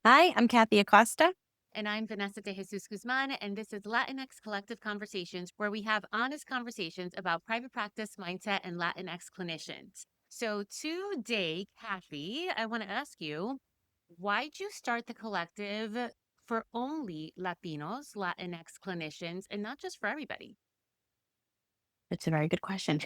Hi, I'm Kathy Acosta. And I'm Vanessa de Jesus Guzman, and this is Latinx Collective Conversations, where we have honest conversations about private practice, mindset, and Latinx clinicians. So today, Kathy, I want to ask you, why'd you start the collective for only Latinos, Latinx clinicians, and not just for everybody? It's a very good question.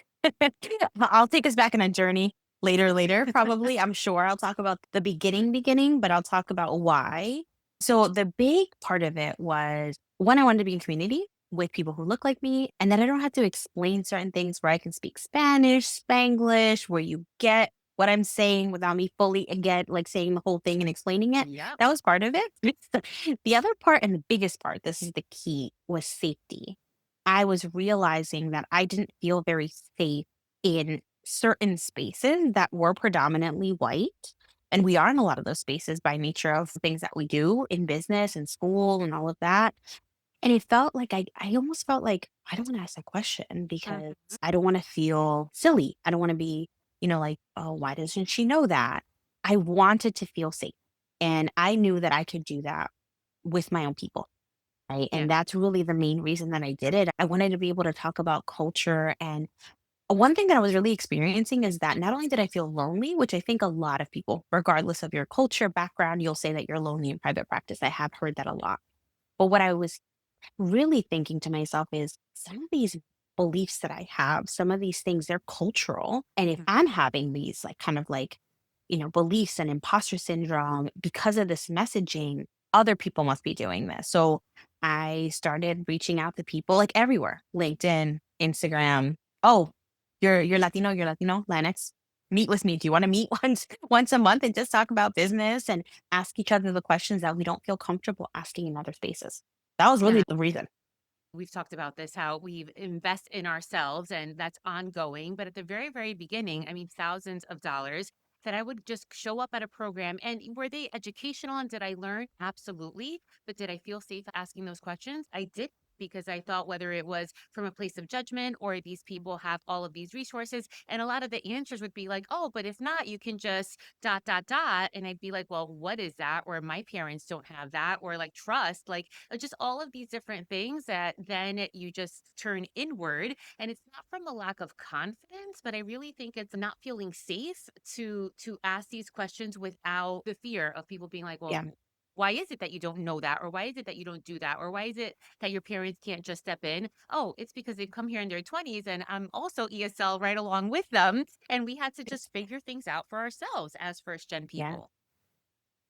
I'll take us back on a journey later, probably. I'm sure I'll talk about the beginning, but I'll talk about why. So the big part of it was one, I wanted to be in community with people who look like me, and that I don't have to explain certain things where I can speak Spanish, Spanglish, where you get what I'm saying without me fully again, like saying the whole thing and explaining it. Yep. That was part of it. The other part and the biggest part, this is the key, was safety. I was realizing that I didn't feel very safe in certain spaces that were predominantly white. And we are in a lot of those spaces by nature of things that we do in business and school and all of that. And it felt like I almost felt like I don't want to ask that question because Mhm. I don't want to feel silly. I don't want to be, like, oh, why doesn't she know that? I wanted to feel safe. And I knew that I could do that with my own people. Right. Yeah. And that's really the main reason that I did it. I wanted to be able to talk about culture. And one thing that I was really experiencing is that not only did I feel lonely, which I think a lot of people, regardless of your culture, background, you'll say that you're lonely in private practice. I have heard that a lot. But what I was really thinking to myself is some of these beliefs that I have, some of these things, they're cultural. And if Mhm. I'm having these like kind of like, beliefs and imposter syndrome because of this messaging, other people must be doing this. So I started reaching out to people like everywhere, LinkedIn, Instagram. Oh, you're Latino, Latinx. Meet with me. Do you want to meet once a month and just talk about business and ask each other the questions that we don't feel comfortable asking in other spaces? That was really Yeah. the reason. We've talked about this, how we've invest in ourselves and that's ongoing. But at the very, very beginning, I mean, thousands of dollars that I would just show up at a program. And were they educational and did I learn? Absolutely. But did I feel safe asking those questions? I did, because I thought whether it was from a place of judgment or these people have all of these resources. And a lot of the answers would be like, oh, but if not, you can just dot, dot, dot. And I'd be like, well, what is that? Or my parents don't have that. Or like trust. Like, just all of these different things that then you just turn inward. And it's not from a lack of confidence, but I really think it's not feeling safe to ask these questions without the fear of people being like, well, Yeah. why is it that you don't know that? Or why is it that you don't do that? Or why is it that your parents can't just step in? Oh, it's because they've come here in their 20s and I'm also ESL right along with them. And we had to just figure things out for ourselves as first gen Yeah. people.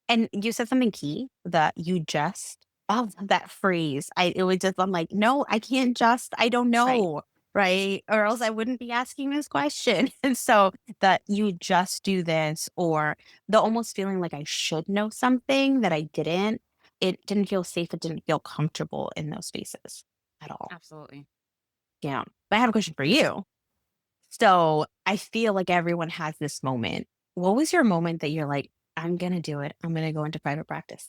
And you said something key that you just oh, that phrase. It was just I'm like, no, I can't just, I don't Right. know. Right. Or else I wouldn't be asking this question. And so that you just do this, or the almost feeling like I should know something that I didn't, it didn't feel safe. It didn't feel comfortable in those spaces at all. Absolutely. Yeah. But I have a question for you. So I feel like everyone has this moment. What was your moment that you're like, I'm going to do it? I'm going to go into private practice?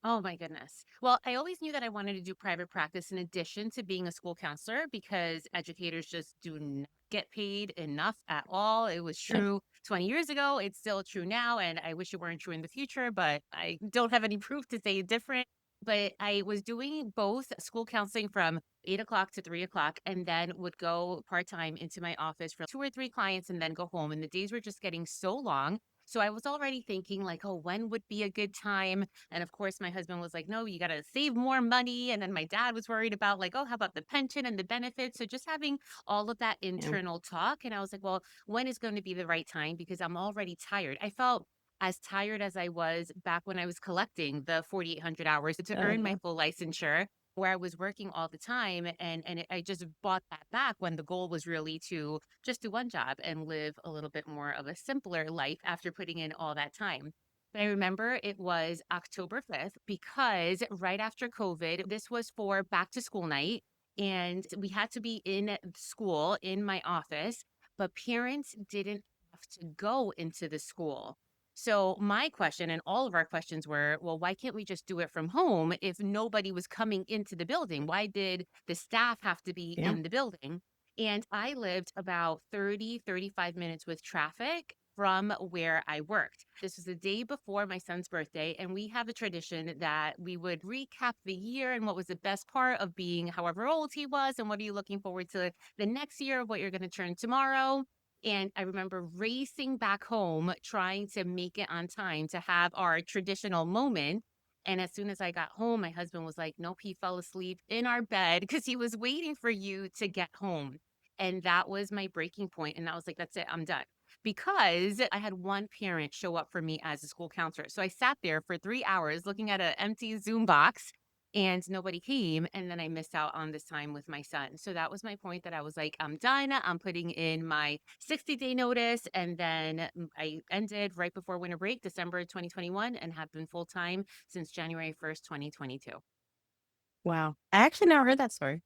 Oh my goodness. Well, I always knew that I wanted to do private practice in addition to being a school counselor because educators just do not get paid enough at all. It was Yep. true 20 years ago. It's still true now. And I wish it weren't true in the future, but I don't have any proof to say different. But I was doing both school counseling from 8 o'clock to 3 o'clock and then would go part time into my office for 2 or 3 clients and then go home. And the days were just getting so long. So I was already thinking, like, oh, when would be a good time? And of course, my husband was like, no, you got to save more money. And then my dad was worried about, like, oh, how about the pension and the benefits? So just having all of that Yeah. internal talk. And I was like, well, when is going to be the right time? Because I'm already tired. I felt as tired as I was back when I was collecting the 4,800 hours to earn Yeah. my full licensure, where I was working all the time. I just bought that back when the goal was really to just do one job and live a little bit more of a simpler life after putting in all that time. But I remember it was October 5th because right after COVID, this was for back to school night. And we had to be in school in my office, but parents didn't have to go into the school. So, my question and all of our questions were, well, why can't we just do it from home if nobody was coming into the building? Why did the staff have to be Yeah. in the building? And I lived about 30, 35 minutes with traffic from where I worked. This was the day before my son's birthday, and we have a tradition that we would recap the year and what was the best part of being however old he was, and what are you looking forward to the next year, what you're going to turn tomorrow. And I remember racing back home, trying to make it on time to have our traditional moment. And as soon as I got home, my husband was like, nope, he fell asleep in our bed because he was waiting for you to get home. And that was my breaking point. And I was like, that's it, I'm done. Because I had one parent show up for me as a school counselor. So I sat there for 3 hours looking at an empty Zoom box and nobody came. And then I missed out on this time with my son. So that was my point that I was like, I'm done. I'm putting in my 60-day notice. And then I ended right before winter break, December 2021, and have been full time since January 1st, 2022. Wow. I actually never heard that story.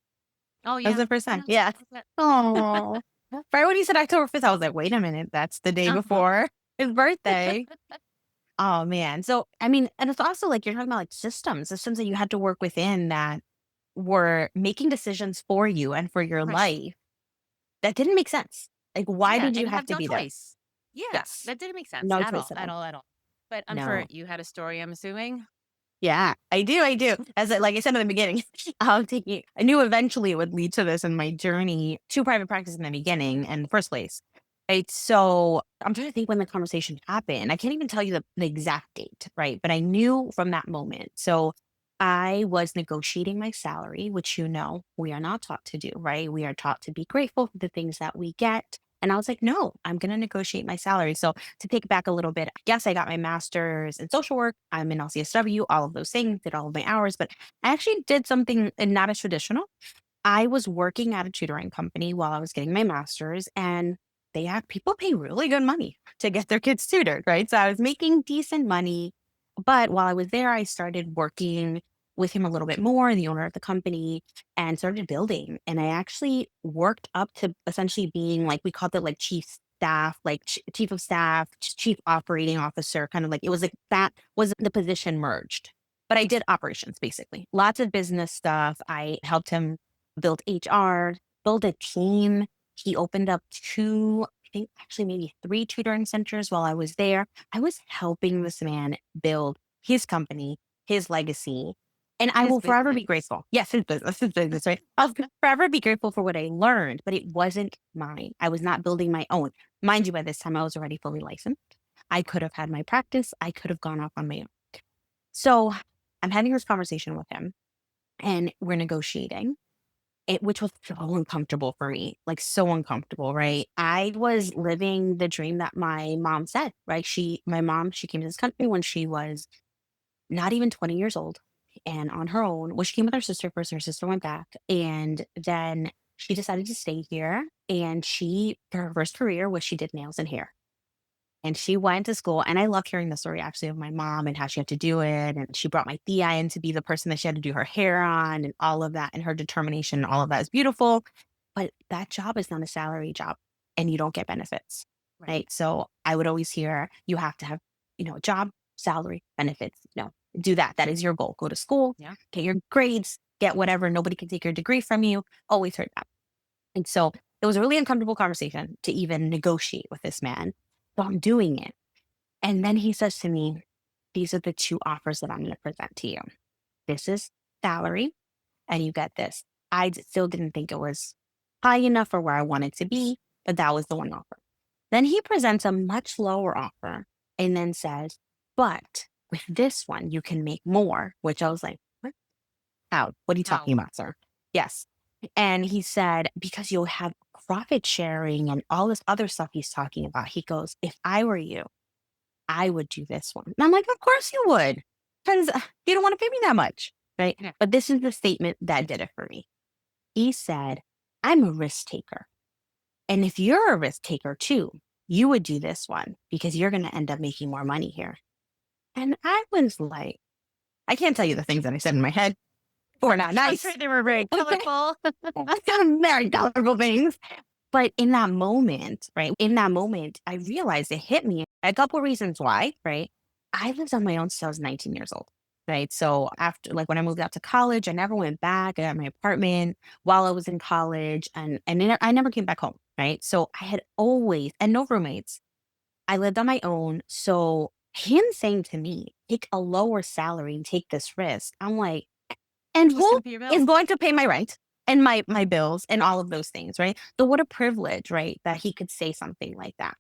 Oh, That was yeah. the first I time. know. Yeah. But- Oh. Right when you said October 5th, I was like, wait a minute. That's the day Uh-huh. before his birthday. Oh man. So I mean, and it's also like you're talking about like systems that you had to work within that were making decisions for you and for your Right. life that didn't make sense. Like, why Yeah, did you and have have to no be there? choice. Yeah, Yes. that didn't make sense No at choice all, at at all. all, at all. But I'm sure No. you had a story, I'm assuming? Yeah, I do. I do. Like I said in the beginning, I'm taking. I knew eventually it would lead to this in my journey to private practice in the beginning and the first place. Right. So I'm trying to think when the conversation happened. I can't even tell you the exact date, right? But I knew from that moment. So I was negotiating my salary, which we are not taught to do, right? We are taught to be grateful for the things that we get. And I was like, no, I'm going to negotiate my salary. So to take it back a little bit, yes, I got my master's in social work. I'm in LCSW, all of those things, did all of my hours, but I actually did something not as traditional. I was working at a tutoring company while I was getting my master's, and they had people pay really good money to get their kids tutored, right? So I was making decent money. But while I was there, I started working with him a little bit more, the owner of the company, and started building. And I actually worked up to essentially being like, we called it like chief staff, like chief of staff, chief operating officer, kind of like it was like that was the position merged. But I did operations basically, lots of business stuff. I helped him build HR, build a team. He opened up two, I think actually maybe three tutoring centers while I was there. I was helping this man build his company, his legacy. And I His will forever be business. grateful. Yes, his business, right? I'll forever be grateful for what I learned, but it wasn't mine. I was not building my own. Mind you, by this time I was already fully licensed. I could have had my practice. I could have gone off on my own. So I'm having this conversation with him and we're negotiating which was so uncomfortable for me, like so uncomfortable, right? I was living the dream that my mom said, right? My mom, she came to this country when she was not even 20 years old and on her own. Well, she came with her sister first, her sister went back. And then she decided to stay here. And her first career was she did nails and hair. And she went to school, and I love hearing the story actually of my mom and how she had to do it, and she brought my tia in to be the person that she had to do her hair on and all of that, and her determination and all of that is beautiful, but that job is not a salary job, and you don't get benefits, Right. right? So, I would always hear, "You have to have, a job, salary, benefits." No, do that. That is your goal. Go to school, Yeah. get your grades, get whatever. Nobody can take your degree from you. Always heard that. And so it was a really uncomfortable conversation to even negotiate with this man. So I'm doing it. And then he says to me, these are the two offers that I'm going to present to you. This is salary, and you get this. Still didn't think it was high enough for where I wanted to be, but that was the one offer. Then he presents a much lower offer and then says, but with this one, you can make more, which I was like, what? How? What are you How? talking about, sir? Yes. And he said, because you'll have profit sharing and all this other stuff he's talking about. He goes, if I were you, I would do this one. And I'm like, of course you would, because you don't want to pay me that much. Right. Yeah. But this is the statement that did it for me. He said, I'm a risk taker. And if you're a risk taker too, you would do this one because you're going to end up making more money here. And I was like, I can't tell you the things that I said in my head were not I'm sure nice. they were very Okay. colorful. Very colorful things. But in that moment, right? In that moment, I realized it hit me. A couple reasons why, right? I lived on my own since I was 19 years old. Right. So after like when I moved out to college, I never went back. I got my apartment while I was in college and I never came back home. Right. So I had always and no roommates. I lived on my own. So him saying to me, take a lower salary and take this risk, I'm like, and Who's who gonna pay your is bills? going to pay my rent and my bills and all of those things, right? So what a privilege, right? That he could say something like that.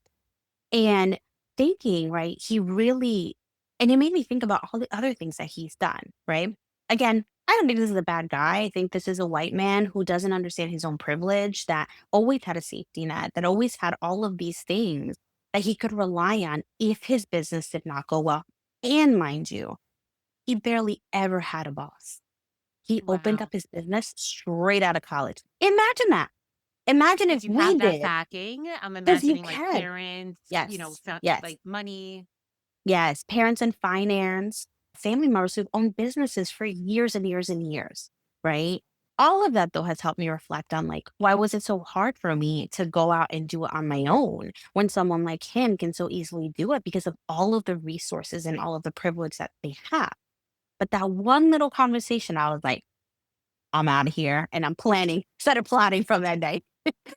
And thinking, right, he really and it made me think about all the other things that he's done, right? Again, I don't think this is a bad guy. I think this is a white man who doesn't understand his own privilege, that always had a safety net, that always had all of these things that he could rely on if his business did not go well. And mind you, he barely ever had a boss. He opened up Wow. his business straight out of college. Imagine that. Imagine if Did you we have that did, backing? I'm because you imagining like can. parents, Yes. like Yes. money. Yes, parents in finance, family members who've owned businesses for years and years and years, right? All of that though has helped me reflect on like, why was it so hard for me to go out and do it on my own when someone like him can so easily do it because of all of the resources and all of the privilege that they have. But that one little conversation, I was like, I'm out of here. And I'm planning, started plotting from that day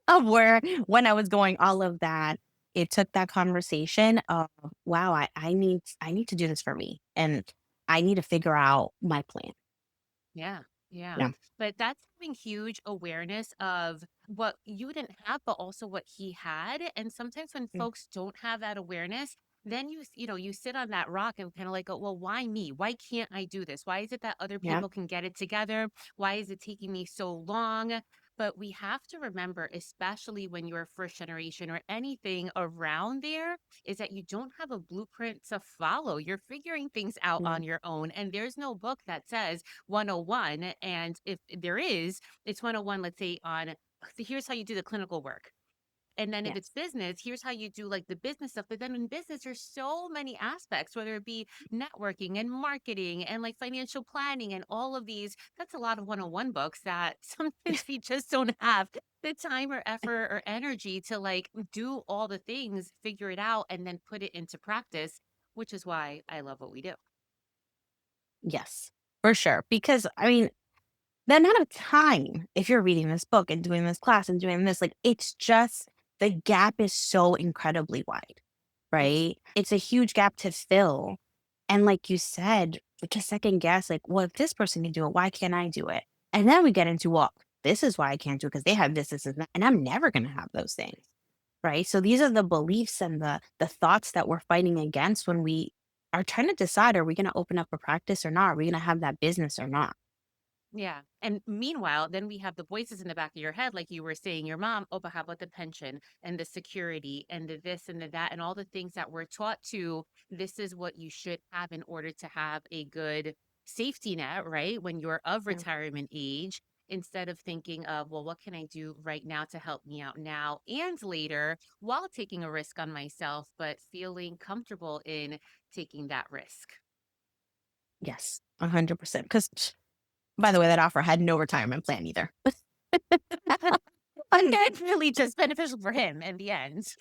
of where when I was going all of that, it took that conversation of, wow, I need to do this for me. And I need to figure out my plan. Yeah, yeah. Yeah. But that's having huge awareness of what you didn't have, but also what he had. And sometimes when Mm. folks don't have that awareness, then you sit on that rock and kind of like go, well, why me? Why can't I do this? Why is it that other Yeah. people can get it together? Why is it taking me so long? But we have to remember, especially when you're first generation or anything around there, is that you don't have a blueprint to follow. You're figuring things out Yeah. on your own. And there's no book that says, 101. And if there is, it's 101, let's say, on here's how you do the clinical work. And then if it's Yes. business, here's how you do like the business stuff. But then in business, there's so many aspects, whether it be networking and marketing and like financial planning and all of these. That's a lot of 101 books that sometimes we just don't have the time or effort or energy to like do all the things, figure it out, and then put it into practice, which is why I love what we do. Yes. For sure. Because I mean, the amount of time, if you're reading this book and doing this class and doing this, like it's just the gap is so incredibly wide, Yeah. right? It's a huge gap to fill. And like you said, to second guess, like, well, if this person can do it, why can't I do it? And then we get into, well, this is why I can't do it because they have this, and that, and I'm never gonna have those things. Right. So these are the beliefs and the thoughts that we're fighting against when we are trying to decide, are we gonna open up a practice or not? Are we gonna have that business or not? Yeah. And meanwhile, then we have the voices in the back of your head, like you were saying, your mom, oh, but how about the pension and the security and the this and the that and all the things that we're taught to, this is what you should have in order to have a good safety net, right? When you're of Yeah. retirement age, instead of thinking of, well, what can I do right now to help me out now and later while taking a risk on myself, but feeling comfortable in taking that risk. Yes, 100%. Because, by the way, that offer had no retirement plan either. But it's really just beneficial for him in the end.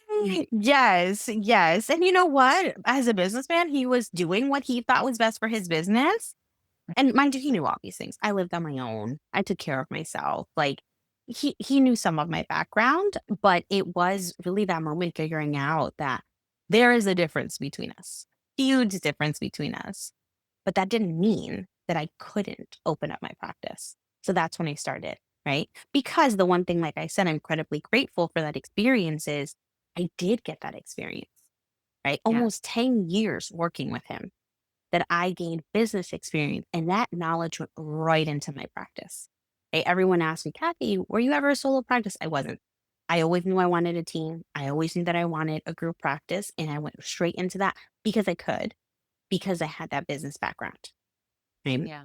Yes, yes. And you know what? As a businessman, he was doing what he thought was best for his business. And mind you, he knew all these things. I lived on my own. I took care of myself. Like he knew some of my background, but it was really that moment figuring out that there is a difference between us. Huge difference between us. But that didn't mean that I couldn't open up my practice. So that's when I started, right? Because the one thing, like I said, I'm incredibly grateful for that experience is I did get that experience, right? Yeah. Almost 10 years working with him that I gained business experience and that knowledge went right into my practice. Right? Everyone asked me, Kathy, were you ever a solo practice? I wasn't. I always knew I wanted a team. I always knew that I wanted a group practice. And I went straight into that because I could, because I had that business background. Right? Yeah.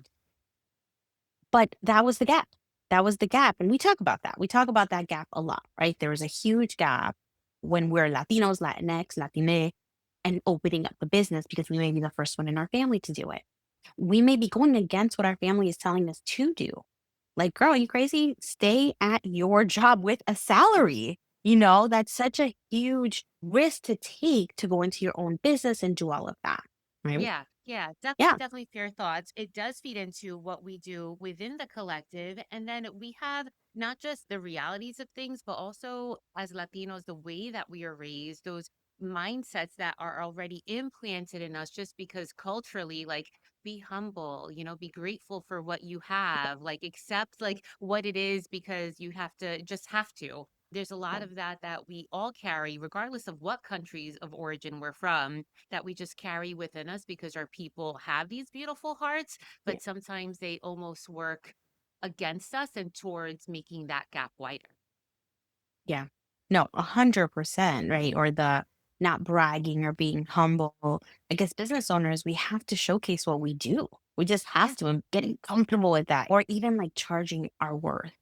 But that was the gap. That was the gap. And we talk about that. We talk about that gap a lot, right? There was a huge gap when we're Latinos, Latinx, Latine, and opening up the business because we may be the first one in our family to do it. We may be going against what our family is telling us to do. Like, girl, are you crazy? Stay at your job with a salary. That's such a huge risk to take to go into your own business and do all of that. Right. Yeah, yeah, definitely, Yeah. definitely fair thoughts. It does feed into what we do within the collective. And then we have not just the realities of things, but also as Latinos, the way that we are raised, those mindsets that are already implanted in us just because culturally, like, be humble, be grateful for what you have, like, accept like what it is because you have to. There's a lot Yeah. of that we all carry, regardless of what countries of origin we're from, that we just carry within us because our people have these beautiful hearts, Yeah. but sometimes they almost work against us and towards making that gap wider. Yeah. No, 100%, right? Or the not bragging or being humble. I guess business owners, we have to showcase what we do. We just Yeah. have to, and getting comfortable with that, or even like charging our worth,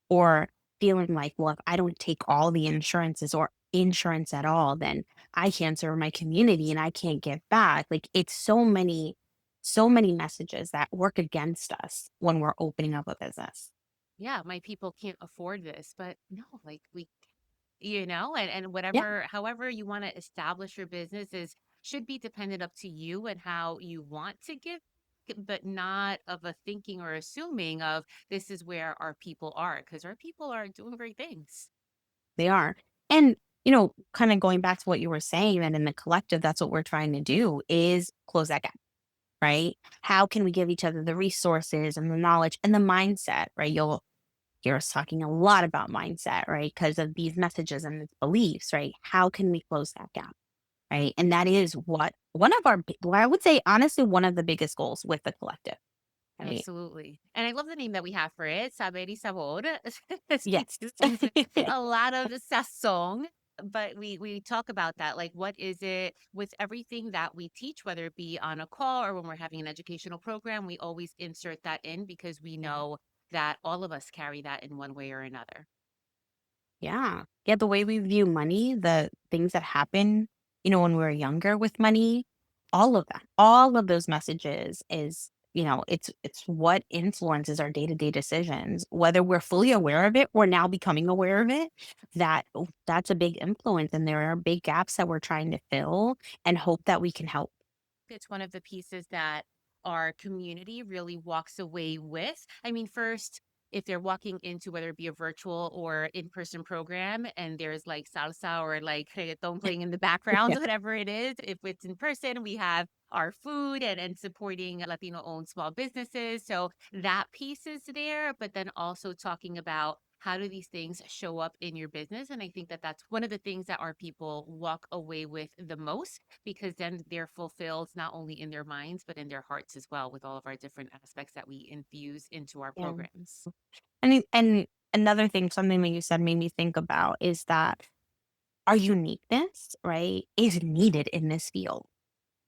or feeling like, well, if I don't take all the insurances or insurance at all, then I can't serve my community and I can't give back. Like it's so many messages that work against us when we're opening up a business. Yeah, my people can't afford this, but no, like we, and Yeah, whatever, however you want to establish your business is should be dependent up to you and how you want to give, but not of a thinking or assuming of this is where our people are, because our people are doing great things. they are. And, kind of going back to what you were saying, that in the collective, that's what we're trying to do is close that gap, right? How can we give each other the resources and the knowledge and the mindset, right? You'll hear us talking a lot about mindset, right? Because of these messages and these beliefs, right? How can we close that gap? Right. And that is what one of our, well, I would say, honestly, one of the biggest goals with the collective. Right. Absolutely. And I love the name that we have for it, Saber y Sabor. Yes. It seems with a lot of sazón, but we talk about that. Like, what is it with everything that we teach, whether it be on a call or when we're having an educational program, we always insert that in because we Yeah. know that all of us carry that in one way or another. Yeah. Yeah, the way we view money, the things that happen, when we were younger with money, all of that, all of those messages is, it's what influences our day-to-day decisions. Whether we're fully aware of it or now becoming aware of it, that's a big influence. And there are big gaps that we're trying to fill and hope that we can help. It's one of the pieces that our community really walks away with. I mean, first, if they're walking into whether it be a virtual or in-person program and there's like salsa or like reggaeton playing in the background, Yeah. whatever it is, if it's in person, we have our food and supporting Latino-owned small businesses. So that piece is there, but then also talking about how do these things show up in your business? And I think that that's one of the things that our people walk away with the most because then they're fulfilled not only in their minds, but in their hearts as well with all of our different aspects that we infuse into our Yeah. programs. And another thing, something that you said made me think about is that our uniqueness, right, is needed in this field.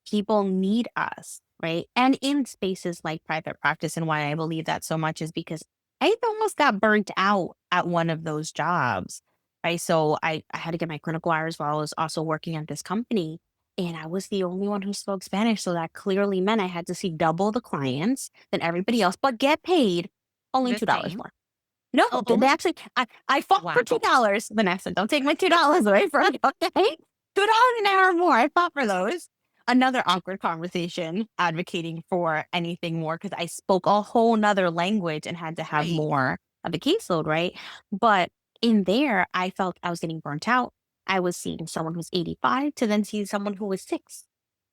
People need us, right? And in spaces like private practice, and why I believe that so much is because I almost got burnt out at one of those jobs, right? So I had to get my clinical hours while I was also working at this company. And I was the only one who spoke Spanish. So that clearly meant I had to see double the clients than everybody else, but get paid only The $2 same. more. No, Oh, they only actually I fought for wow. $2, Vanessa, don't take my $2 away from me, okay? $2 an hour more, I fought for those. Another awkward conversation advocating for anything more because I spoke a whole 'nother language and had to have Right. more of a caseload, right? But in there, I felt I was getting burnt out. I was seeing someone who's 85 to then seeing someone who was 6,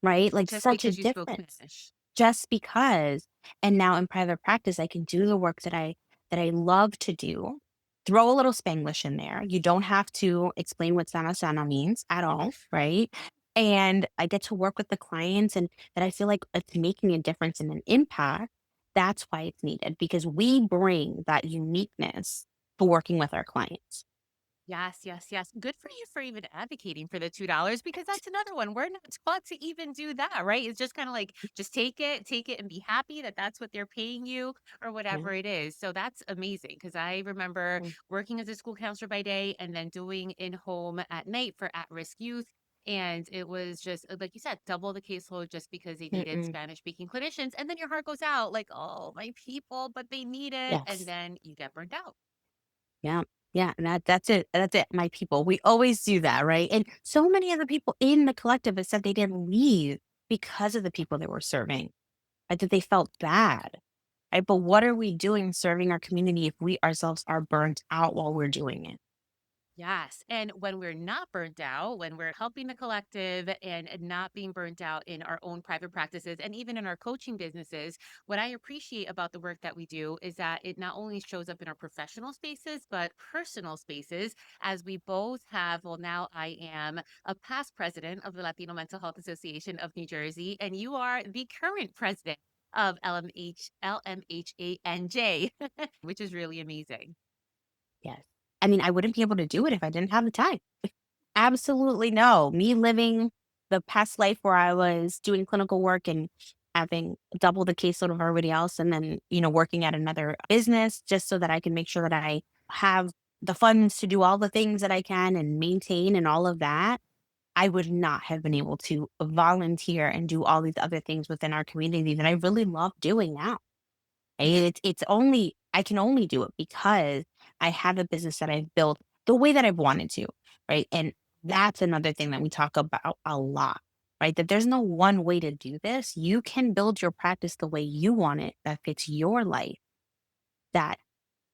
right? Like, Just such a because you spoke difference Spanish. just because. And now in private practice, I can do the work that I love to do. Throw a little Spanglish in there. You don't have to explain what sana sana means at all, right? And I get to work with the clients and that I feel like it's making a difference and an impact. That's why it's needed because we bring that uniqueness to working with our clients. Yes, yes, yes. Good for you for even advocating for the $2 because that's another one. We're not taught to even do that, right? It's just kind of like just take it and be happy that that's what they're paying you or Yeah. whatever it is. So that's amazing because I remember Mm. working as a school counselor by day and then doing in home at night for at-risk youth. And it was just like you said, double the caseload just because they needed Mm-mm. Spanish speaking clinicians. And then your heart goes out like, oh, my people, but they need it. And Yes. then you get burnt out. Yeah. Yeah. And that's it. That's it. My people. We always do that, right? And so many of the people in the collective have said they didn't leave because of the people they were serving, right? That they felt bad. Right. But what are we doing serving our community if we ourselves are burnt out while we're doing it? Yes. And when we're not burnt out, when we're helping the collective and not being burnt out in our own private practices and even in our coaching businesses, what I appreciate about the work that we do is that it not only shows up in our professional spaces, but personal spaces, as we both have. Well, now I am a past president of the Latino Mental Health Association of New Jersey, and you are the current president of LMHANJ, which is really amazing. Yes. I mean, I wouldn't be able to do it if I didn't have the time. Absolutely no. Me living the past life where I was doing clinical work and having double the caseload of everybody else, and then, working at another business just so that I can make sure that I have the funds to do all the things that I can and maintain and all of that. I would not have been able to volunteer and do all these other things within our community that I really love doing now. It's only I can only do it because I have a business that I've built the way that I've wanted to, right? And that's another thing that we talk about a lot, right? That there's no one way to do this. You can build your practice the way you want it that fits your life. That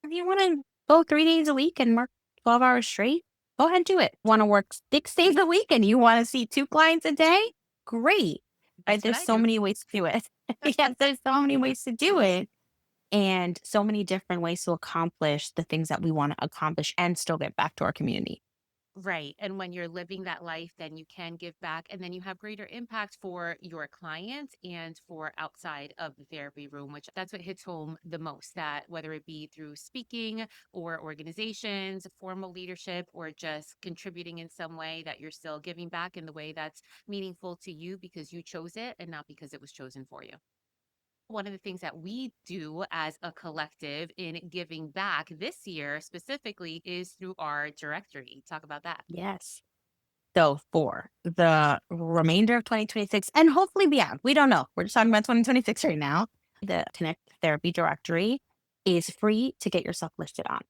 if you want to go 3 days a week and work 12 hours straight, go ahead and do it. Want to work 6 days a week and you want to see two clients a day? Great. Right? That's what There's I so do. many ways to do it. Yes, there's so many ways to do it and so many different ways to accomplish the things that we want to accomplish and still get back to our community. Right. And when you're living that life, then you can give back and then you have greater impact for your clients and for outside of the therapy room, which that's what hits home the most. That whether it be through speaking or organizations, formal leadership, or just contributing in some way, that you're still giving back in the way that's meaningful to you because you chose it and not because it was chosen for you. One of the things that we do as a collective in giving back this year specifically is through our directory. Talk about that. Yes. So for the remainder of 2026 and hopefully beyond, we don't know. We're just talking about 2026 right now. The Connect Therapy directory is free to get yourself listed on.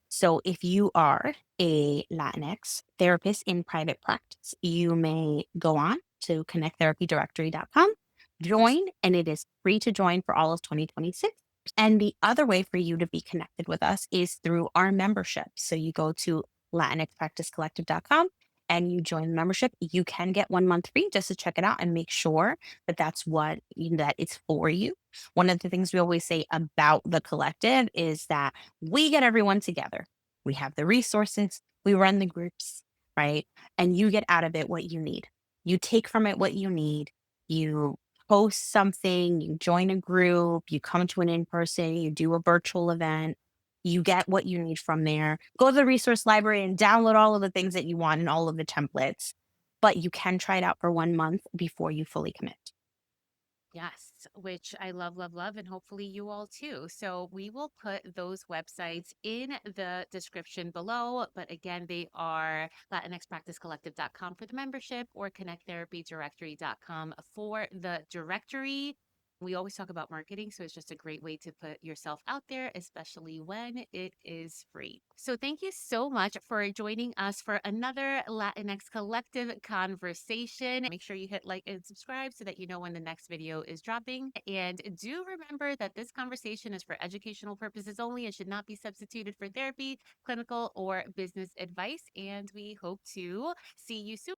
So if you are a Latinx therapist in private practice, you may go on to connecttherapydirectory.com, join, and it is free to join for all of 2026. And the other way for you to be connected with us is through our membership. So you go to latinxpracticecollective.com and you join the membership. You can get 1 month free just to check it out and make sure that that it's for you. One of the things we always say about the collective is that we get everyone together. We have the resources, we run the groups, right? And you get out of it what you need. You take from it what you need. You post something, you join a group, you come to an in person, you do a virtual event, you get what you need from there. Go to the resource library and download all of the things that you want and all of the templates. But you can try it out for 1 month before you fully commit. Yes, which I love, love, love, and hopefully you all too. So we will put those websites in the description below. But again, they are latinxpracticecollective.com for the membership or connecttherapydirectory.com for the directory. We always talk about marketing, so it's just a great way to put yourself out there, especially when it is free. So, thank you so much for joining us for another Latinx Collective conversation. Make sure you hit like and subscribe so that you know when the next video is dropping. And do remember that this conversation is for educational purposes only and should not be substituted for therapy, clinical, or business advice. And we hope to see you soon.